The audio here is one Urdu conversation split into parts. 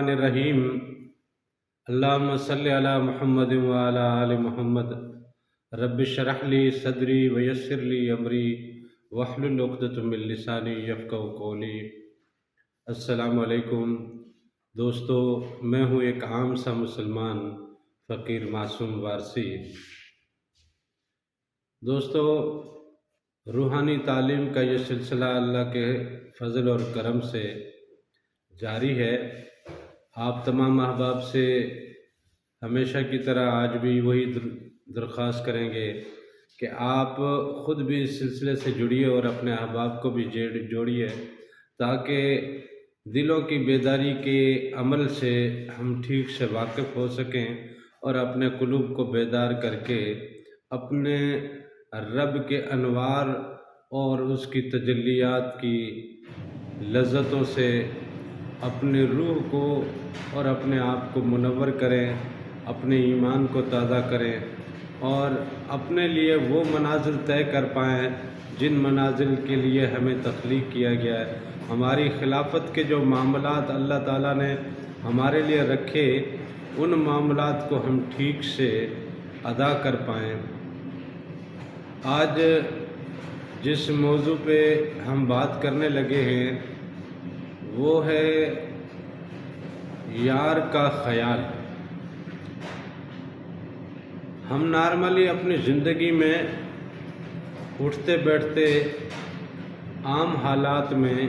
الرحمن الرحیم اللہم صلی علی محمد وعلی آل محمد رب اشرح لی صدری ویسر لی امری واحلل عقدۃ من لسانی یفقہوا قولی۔ السلام علیکم دوستو، میں ہوں ایک عام سا مسلمان فقیر معصوم وارثی۔ دوستو، روحانی تعلیم کا یہ سلسلہ اللہ کے فضل اور کرم سے جاری ہے۔ آپ تمام احباب سے ہمیشہ کی طرح آج بھی وہی درخواست کریں گے کہ آپ خود بھی اس سلسلے سے جڑیے اور اپنے احباب کو بھی جوڑیے، تاکہ دلوں کی بیداری کے عمل سے ہم ٹھیک سے واقف ہو سکیں اور اپنے قلوب کو بیدار کر کے اپنے رب کے انوار اور اس کی تجلیات کی لذتوں سے اپنے روح کو اور اپنے آپ کو منور کریں، اپنے ایمان کو تازہ کریں اور اپنے لیے وہ منازل طے کر پائیں جن منازل کے لیے ہمیں تخلیق کیا گیا ہے۔ ہماری خلافت کے جو معاملات اللہ تعالیٰ نے ہمارے لیے رکھے، ان معاملات کو ہم ٹھیک سے ادا کر پائیں۔ آج جس موضوع پہ ہم بات کرنے لگے ہیں وہ ہے یار کا خیال۔ ہم نارملی اپنی زندگی میں اٹھتے بیٹھتے عام حالات میں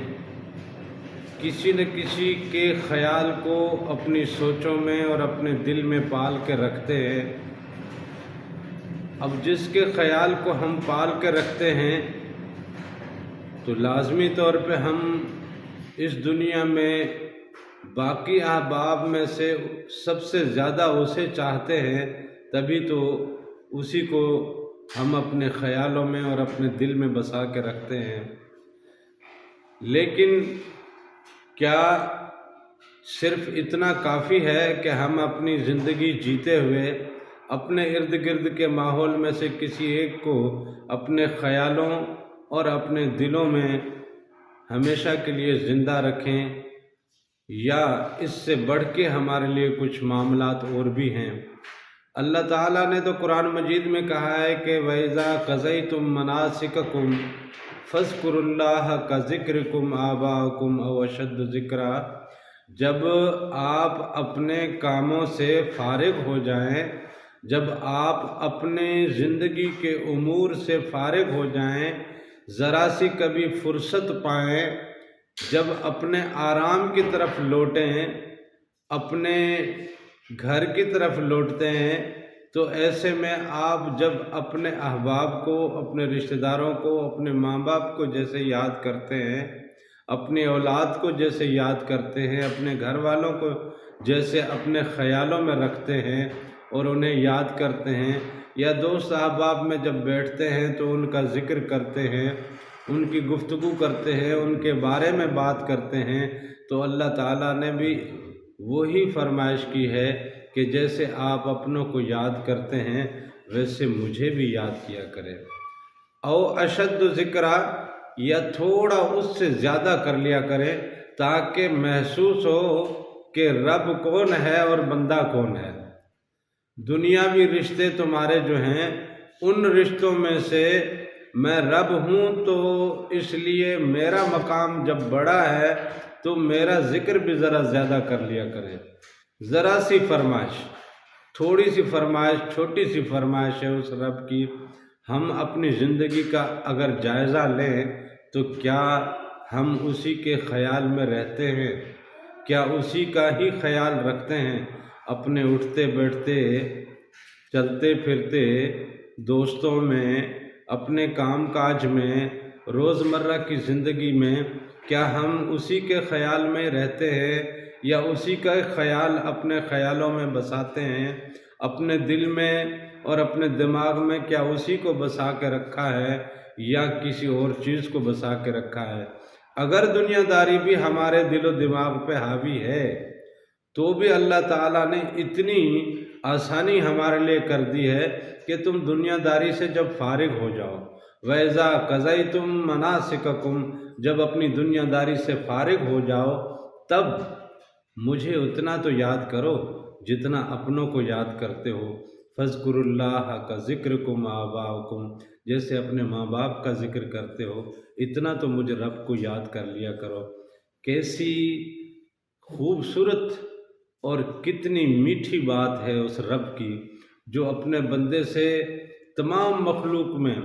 کسی نہ کسی کے خیال کو اپنی سوچوں میں اور اپنے دل میں پال کے رکھتے ہیں۔ اب جس کے خیال کو ہم پال کے رکھتے ہیں تو لازمی طور پہ ہم اس دنیا میں باقی احباب میں سے سب سے زیادہ اسے چاہتے ہیں، تبھی تو اسی کو ہم اپنے خیالوں میں اور اپنے دل میں بسا کے رکھتے ہیں۔ لیکن کیا صرف اتنا کافی ہے کہ ہم اپنی زندگی جیتے ہوئے اپنے ارد گرد کے ماحول میں سے کسی ایک کو اپنے خیالوں اور اپنے دلوں میں ہمیشہ کے لیے زندہ رکھیں، یا اس سے بڑھ کے ہمارے لیے کچھ معاملات اور بھی ہیں؟ اللہ تعالیٰ نے تو قرآن مجید میں کہا ہے کہ وَإِذَا قَضَيْتُم مَّنَاسِكَكُمْ فَاذْكُرُوا اللَّهَ كَذِكْرِكُمْ آبَاءَكُمْ أَوْ أَشَدَّ ذِكْرًا۔ جب آپ اپنے کاموں سے فارغ ہو جائیں، جب آپ اپنے زندگی کے امور سے فارغ ہو جائیں، ذرا سی کبھی فرصت پائیں، جب اپنے آرام کی طرف لوٹیں، اپنے گھر کی طرف لوٹتے ہیں، تو ایسے میں آپ جب اپنے احباب کو، اپنے رشتہ داروں کو، اپنے ماں باپ کو جیسے یاد کرتے ہیں، اپنی اولاد کو جیسے یاد کرتے ہیں، اپنے گھر والوں کو جیسے اپنے خیالوں میں رکھتے ہیں اور انہیں یاد کرتے ہیں، یا دوست احباب میں جب بیٹھتے ہیں تو ان کا ذکر کرتے ہیں، ان کی گفتگو کرتے ہیں، ان کے بارے میں بات کرتے ہیں، تو اللہ تعالیٰ نے بھی وہی فرمائش کی ہے کہ جیسے آپ اپنوں کو یاد کرتے ہیں ویسے مجھے بھی یاد کیا کریں۔ او اشد ذکرا، یا تھوڑا اس سے زیادہ کر لیا کریں، تاکہ محسوس ہو کہ رب کون ہے اور بندہ کون ہے۔ دنیاوی رشتے تمہارے جو ہیں، ان رشتوں میں سے میں رب ہوں، تو اس لیے میرا مقام جب بڑا ہے تو میرا ذکر بھی ذرا زیادہ کر لیا کریں۔ ذرا سی فرمائش، تھوڑی سی فرمائش، چھوٹی سی فرمائش ہے اس رب کی۔ ہم اپنی زندگی کا اگر جائزہ لیں تو کیا ہم اسی کے خیال میں رہتے ہیں؟ کیا اسی کا ہی خیال رکھتے ہیں؟ اپنے اٹھتے بیٹھتے، چلتے پھرتے، دوستوں میں، اپنے کام کاج میں، روزمرہ کی زندگی میں کیا ہم اسی کے خیال میں رہتے ہیں، یا اسی کا خیال اپنے خیالوں میں بساتے ہیں؟ اپنے دل میں اور اپنے دماغ میں کیا اسی کو بسا کے رکھا ہے یا کسی اور چیز کو بسا کے رکھا ہے؟ اگر دنیا داری بھی ہمارے دل و دماغ پہ حاوی ہے تو بھی اللہ تعالیٰ نے اتنی آسانی ہمارے لیے کر دی ہے کہ تم دنیا داری سے جب فارغ ہو جاؤ، وَإِذَا قَضَيْتُم مَّنَاسِكَكُمْ، جب اپنی دنیا داری سے فارغ ہو جاؤ، تب مجھے اتنا تو یاد کرو جتنا اپنوں کو یاد کرتے ہو۔ فاذکروا اللہ کا ذکرکم آباءکم، جیسے اپنے ماں باپ کا ذکر کرتے ہو اتنا تو مجھے رب کو یاد کر لیا کرو۔ کیسی خوبصورت اور کتنی میٹھی بات ہے اس رب کی جو اپنے بندے سے تمام مخلوق میں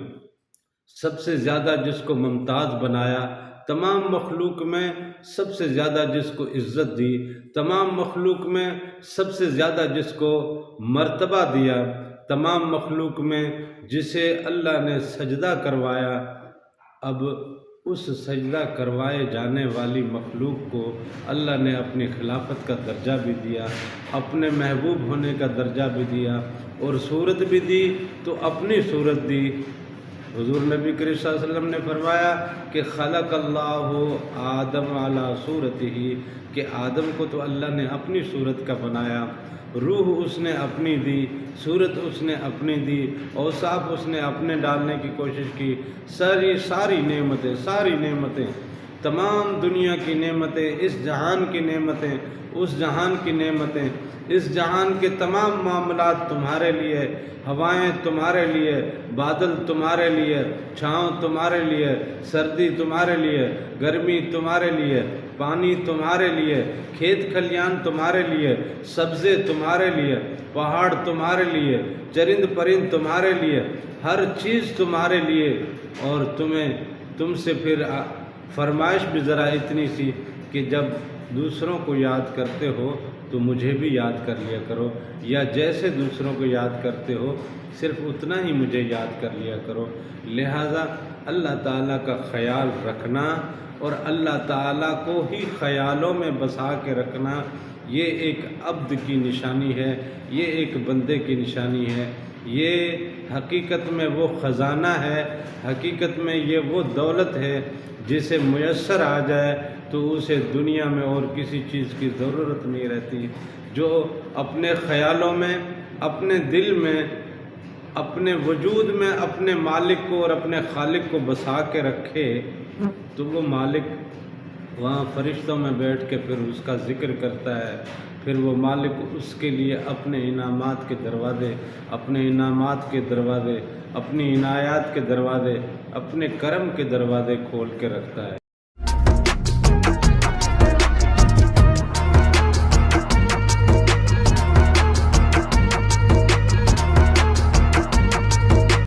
سب سے زیادہ جس کو ممتاز بنایا، تمام مخلوق میں سب سے زیادہ جس کو عزت دی، تمام مخلوق میں سب سے زیادہ جس کو مرتبہ دیا، تمام مخلوق میں جسے اللہ نے سجدہ کروایا، اب اس سجدہ کروائے جانے والی مخلوق کو اللہ نے اپنی خلافت کا درجہ بھی دیا، اپنے محبوب ہونے کا درجہ بھی دیا، اور صورت بھی دی تو اپنی صورت دی۔ حضور نبی کریم صلی اللہ علیہ وسلم نے فرمایا کہ خلق اللہ آدم علی صورتہ، کہ آدم کو تو اللہ نے اپنی صورت کا بنایا، روح اس نے اپنی دی، صورت اس نے اپنی دی، اوصاف اس نے اپنے ڈالنے کی کوشش کی، ساری نعمتیں، تمام دنیا کی نعمتیں، اس جہان کی نعمتیں، اس جہان کی نعمتیں، اس جہان کے تمام معاملات تمہارے لیے، ہوائیں تمہارے لیے، بادل تمہارے لیے، چھاؤں تمہارے لیے، سردی تمہارے لیے، گرمی تمہارے لیے، پانی تمہارے لیے، کھیت کھلیان تمہارے لیے، سبزے تمہارے لیے، پہاڑ تمہارے لیے، چرند پرند تمہارے لیے، ہر چیز تمہارے لیے، اور تم سے پھر فرمائش بھی ذرا اتنی سی کہ جب دوسروں کو یاد کرتے ہو تو مجھے بھی یاد کر لیا کرو، یا جیسے دوسروں کو یاد کرتے ہو صرف اتنا ہی مجھے یاد کر لیا کرو۔ لہٰذا اللہ تعالیٰ کا خیال رکھنا اور اللہ تعالیٰ کو ہی خیالوں میں بسا کے رکھنا، یہ ایک عبد کی نشانی ہے، یہ ایک بندے کی نشانی ہے، یہ حقیقت میں وہ خزانہ ہے، حقیقت میں یہ وہ دولت ہے جسے میسر آ جائے تو اسے دنیا میں اور کسی چیز کی ضرورت نہیں رہتی۔ جو اپنے خیالوں میں، اپنے دل میں، اپنے وجود میں اپنے مالک کو اور اپنے خالق کو بسا کے رکھے تو وہ مالک وہاں فرشتوں میں بیٹھ کے پھر اس کا ذکر کرتا ہے، پھر وہ مالک اس کے لیے اپنے انعامات کے دروازے، اپنے انعامات کے دروازے، اپنی عنایات کے دروازے، اپنے کرم کے دروازے کھول کے رکھتا ہے۔